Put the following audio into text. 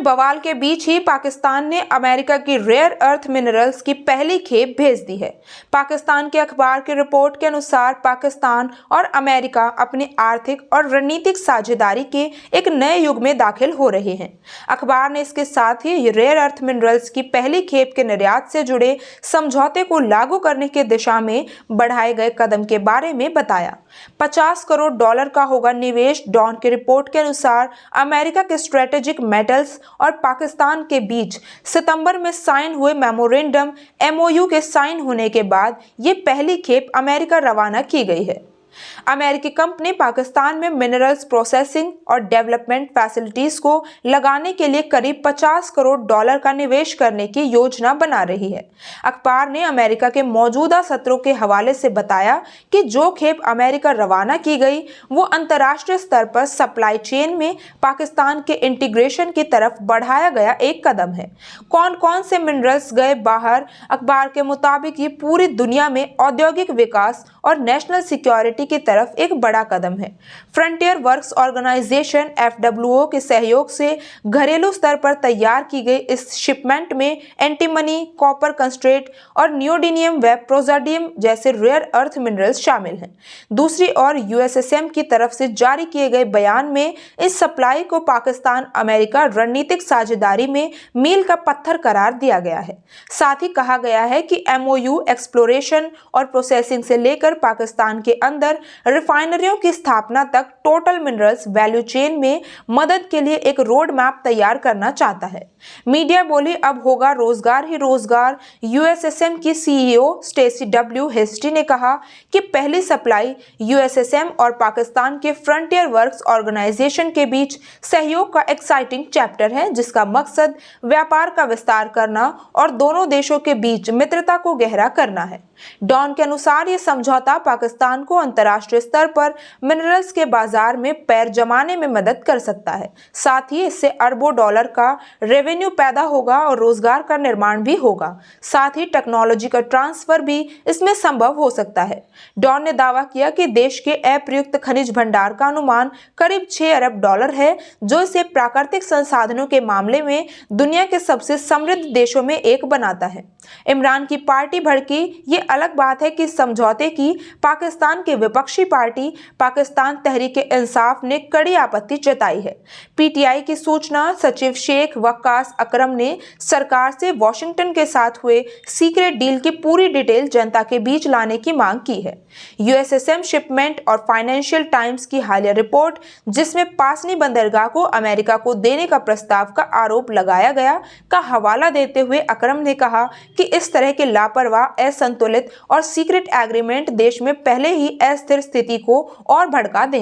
बवाल के बीच ही पाकिस्तान ने अमेरिका की रेयर अर्थ मिनरल्स की पहली खेप भेज दी है। पाकिस्तान के अखबार की रिपोर्ट के अनुसार पाकिस्तान और अमेरिका अपनी आर्थिक और रणनीतिक साझेदारी के एक नए युग में दाखिल हो रहे हैं। अखबार ने इसके साथ ही रेयर अर्थ मिनरल्स की पहली खेप के निर्यात से जुड़े समझौते को लागू करने की दिशा में बढ़ाए गए कदम के बारे में बताया। $50 करोड़ का होगा निवेश। डॉन की रिपोर्ट के अनुसार अमेरिका के स्ट्रेटेजिक मेटल्स और पाकिस्तान के बीच सितंबर में साइन हुए मेमोरेंडम MOU के साइन होने के बाद ये पहली खेप अमेरिका रवाना की गई है। अमेरिकी कंपनी पाकिस्तान में मिनरल्स प्रोसेसिंग और डेवलपमेंट फैसिलिटीज को लगाने के लिए करीब $50 करोड़ का निवेश करने की योजना बना रही है। अखबार ने अमेरिका के मौजूदा सत्रों के हवाले से बताया कि जो खेप अमेरिका रवाना की गई वो अंतर्राष्ट्रीय स्तर पर सप्लाई चेन में पाकिस्तान के इंटीग्रेशन की तरफ बढ़ाया गया एक कदम है। कौन कौन से मिनरल्स गए बाहर? अखबार के मुताबिक ये पूरी दुनिया में औद्योगिक विकास और नेशनल सिक्योरिटी की तरफ एक बड़ा कदम है। फ्रंटियर वर्क्स ऑर्गेनाइजेशन FWO के सहयोग से घरेलू स्तर पर तैयार की गई इस शिपमेंट में एंटीमनी, कॉपर कंसंट्रेट और नियोडिमियम व प्रोजाडियम जैसे रेयर अर्थ मिनरल्स शामिल हैं। दूसरी ओर USSM की तरफ से जारी किए गए बयान में इस सप्लाई को पाकिस्तान अमेरिका रणनीतिक साझेदारी में मील का पत्थर करार दिया गया है। साथ ही कहा गया है कि MOU एक्सप्लोरेशन और प्रोसेसिंग से लेकर पाकिस्तान के अंदर रिफाइनरियों की स्थापना तक टोटल मिनरल्स वैल्यू चेन में मदद के लिए एक रोड मैप तैयार करना चाहता है। मीडिया बोली अब होगा रोजगार ही रोजगार। USSM की CEO स्टेसी W हेस्टी ने कहा कि पहली सप्लाई USSM और पाकिस्तान के फ्रंटियर वर्क्स ऑर्गेनाइजेशन के बीच सहयोग का एक्साइटिंग चैप्टर है, जिसका मकसद व्यापार का विस्तार करना और दोनों देशों के बीच मित्रता को गहरा करना है। डॉन के अनुसार ये समझौता पाकिस्तान को अंतर्राष्ट्रीय स्तर पर मिनरल्स के बाजार में पैर जमाने में मदद कर सकता है। साथ ही इससे अरबों डॉलर का रेवेन्यू पैदा होगा और रोजगार का निर्माण भी होगा। साथ ही टेक्नोलॉजी का ट्रांसफर भी इसमें संभव हो सकता है। डॉन ने दावा किया कि देश के अप्रयुक्त खनिज भंडार का अनुमान करीब $6 अरब है, जो इसे प्राकृतिक संसाधनों के मामले में दुनिया के सबसे समृद्ध देशों में एक बनाता है। इमरान की पार्टी भड़की। ये अलग बात है कि समझौते की पाकिस्तान के विपक्षी पार्टी पाकिस्तान तहरीक-ए-इंसाफ ने कड़ी आपत्ति जताई है। PTI की सूचना सचिव शेख वक्कास अकरम ने सरकार से वॉशिंगटन के साथ हुए सीक्रेट डील की पूरी डिटेल जनता के बीच लाने की मांग की है। USSM शिपमेंट और फाइनेंशियल टाइम्स की हालिया रिपोर्ट, जिसमें पासनी बंदरगाह को अमेरिका को देने का प्रस्ताव का आरोप लगाया गया, का हवाला देते हुए अकरम ने कहा कि इस तरह के लापरवाह, असंतुलित और सीक्रेट एग्रीमेंट देश में पहले ही अस्थिर स्थिति को और भड़का दें।